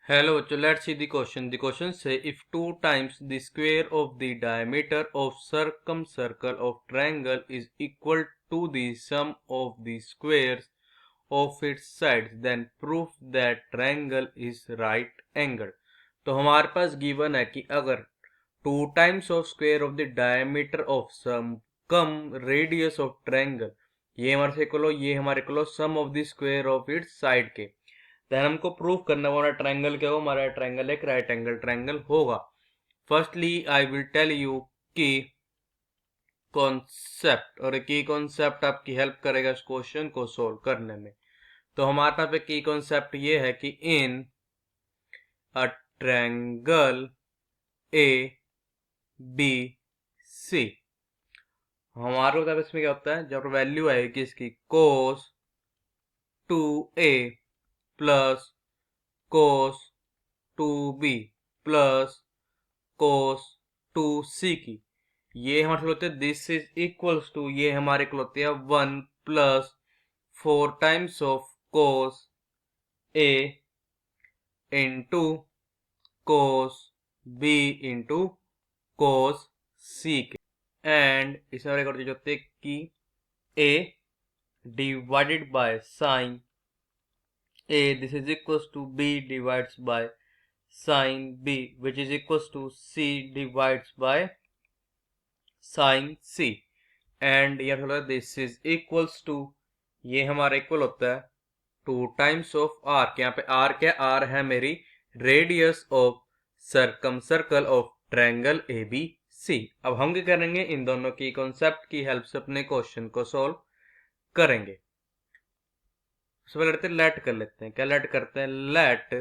Hello, so let's see the question. The question say if 2 times the square of the diameter of circumcircle of triangle is equal to the sum of the squares of its sides, then prove that triangle is right angled. तो हमारे पास given है कि अगर 2 times of square of the diameter of some come radius of triangle, ये हमारे से equal हो, ये हमारे इक्वल हो sum of the square of its side के, देन हमको प्रूव करना है हमारा ट्रायंगल क्या हो, हमारा ट्रायंगल एक राइट एंगल ट्रायंगल होगा। Firstly I will tell you कि कॉन्सेप्ट, और की कॉन्सेप्ट आपकी हेल्प करेगा इस क्वेश्चन को सोल्व करने में। तो हमारे पास पे की कॉन्सेप्ट ये है कि इन अ ट्रायंगल ए बी सी, हमारे मतलब इसमें क्या होता है, जब वैल्यू आएगी इसकी कोस 2a plus cos 2b plus cos 2c की, ये हमारे होते हैं दिस इज इक्वल्स टू, ये हमारे को होते हैं 1 plus 4 times of cos A into cos B into cos C के, एंड इसे हमारे करते होते हैं कि A divided by sine a, this is equals to b divides by sin b, which is equals to c divides by sin c, and ये होता है दिस इज इक्वल्स टू, ये हमारा इक्वल होता है 2 टाइम्स ऑफ आर, यहाँ पे are क्या, आर है मेरी radius of circum circle of triangle A B C. अब हम क्या करेंगे, इन दोनों की कॉन्सेप्ट की हेल्प से अपने क्वेश्चन को सॉल्व करेंगे। सबसे पहले करते हैं लेट कर लेते हैं, क्या लेट करते हैं, let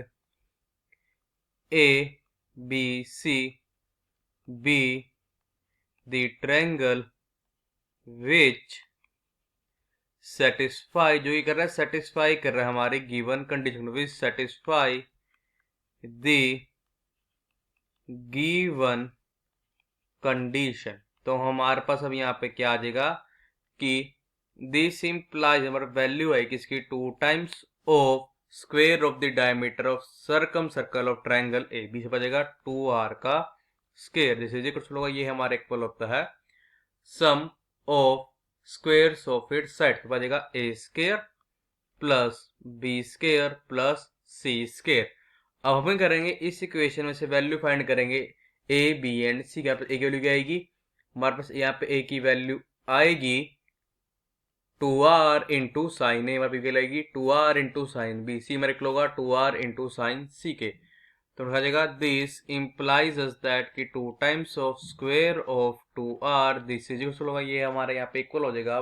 A B C be the triangle which satisfy, जो ये कर रहा है सेटिस्फाई कर रहा है हमारी given condition, which satisfy the given condition. तो हमारे पास अब यहाँ पे क्या आ जाएगा कि दिस इंप्लाइज, हमारा वैल्यू है किसकी 2 times of square of the diameter of circum circle of triangle A B से बचेगा 2r का स्क्वायर, जैसे कुछ होगा, ये हमारा इक्वल होता है sum of squares of its side, बचेगा A square plus B square plus C square. अब हम करेंगे इस इक्वेशन में से वैल्यू फाइंड करेंगे ए बी एंड सी, क्या ए की वैल्यू क्या आएगी, हमारे पास यहाँ पे ए की वैल्यू आएगी 2r इंटू साइन ए, हमारे पे आएगी 2r इंटू साइन बी, सी मेरे को होगा 2r इंटू साइन सी के। तो लिखा जाएगा दिस इंप्लाइज अस दैट कि 2 times of square of 2r, this is equal होगा, ये हमारे यहाँ पे इक्वल हो जाएगा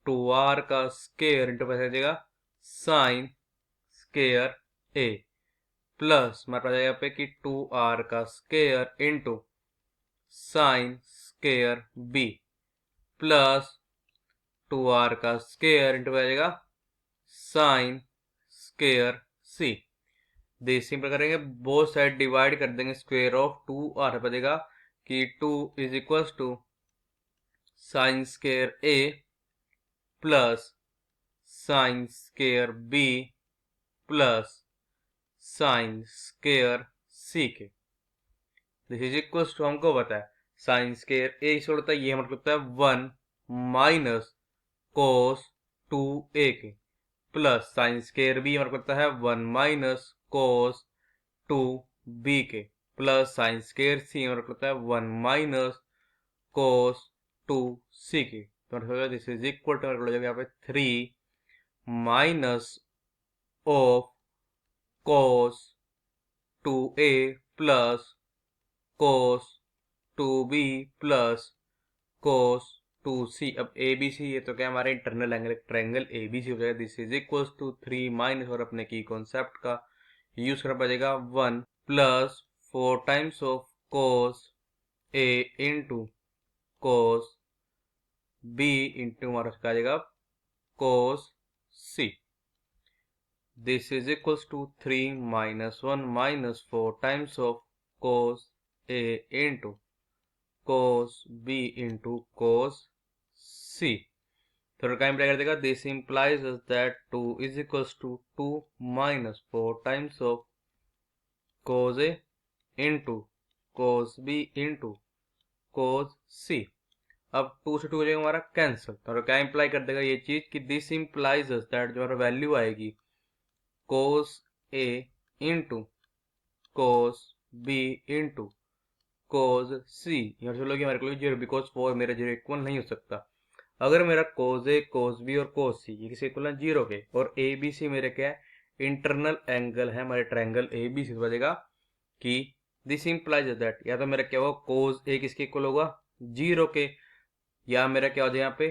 2r का स्क्वायर इंटू पैसे जाएगा साइन स्क्वायर ए, प्लस हमारे पास यहाँ पे कि 2r का square into sine square B plus 2r का स्क्वायर इंटू आ जाएगा sine square C. This simple करेंगे, बोथ साइड डिवाइड कर देंगे, स्क्वायर ऑफ 2r बचेगा कि 2 is equal to sine square A plus sine square B plus sine square C के। This is equal to, हमको पता है साइन स्क्वायर ए से होता है, ये मतलब होता है 1 माइनस कोस 2a के, प्लस साइन स्क्वायर बी हमारे होता है 1 माइनस कोस 2b के, प्लस साइन स्क्वायर सी हमारे होता है 1 माइनस कोस 2c के। तो दिस इज इक्वल टू यहाँ पे 3 minus of cos 2a plus cos 2b plus cos 2c। अब ए बी सी ये तो क्या हमारे internal angle triangle A B C हो जाएगा, this is equal to 3 minus, और अपने की कॉन्सेप्ट का यूज कर बचेगा 1 plus 4 times of cos A into cos B into हमारा आ जाएगा कोस सी। This is equal to 3 minus 1 minus 4 times of cos A into cos b into cos c। थोड़ा टाइम कर देगा, this implies that 2 is equal to 2 minus 4 times of cos A into cos B into cos C। अब 2 से 2 हो जाएगा हमारा cancel, तो क्या इंप्लाई कर देगा ये चीज कि दिस इंप्लाइज दैट जो हमारा वैल्यू आएगी cos A into cos B into cos C, यहाँ से लोग हमारे को जीरो, बिकॉज 4 मेरा जीरो इक्वल नहीं हो सकता। अगर मेरा cos A cos B और cos C ये किसी इक्वल जीरो के, और ए बी सी मेरे क्या है इंटरनल एंगल है हमारे ट्रायंगल ए बी सी, बजेगा कि दिस इंप्लाइज दैट या तो मेरा क्या होगा cos A किसके इक्वल होगा जीरो के, या मेरा क्या हो जाए यहाँ पे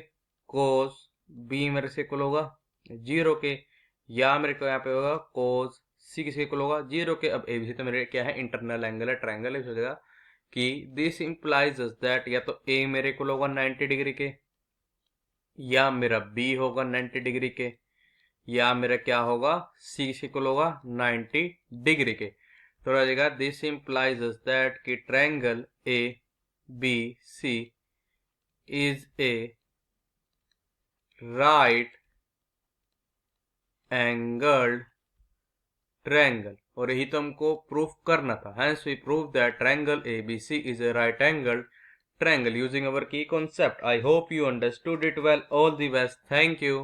cos B मेरे से इक्वल होगा जीरो के, या मेरे को यहाँ पे होगा cos C किसके इक्वल होगा जीरो के। अब ABC तो मेरे क्या है इंटरनल एंगल है ट्रायंगल है, सोचेगा कि दिस इंप्लाइज दैट या तो A मेरे इक्वल होगा 90 डिग्री के, या मेरा B होगा 90 डिग्री के, या मेरा क्या होगा C किसके इक्वल होगा 90 डिग्री के। तो आ जाएगा दिस इंप्लाइज दैट कि triangle A B C is a right angled triangle, और यही तो हमको प्रूफ करना था। Hence we prove that triangle ABC is a right angled triangle using our key concept. I hope you understood it well. All the best. Thank you.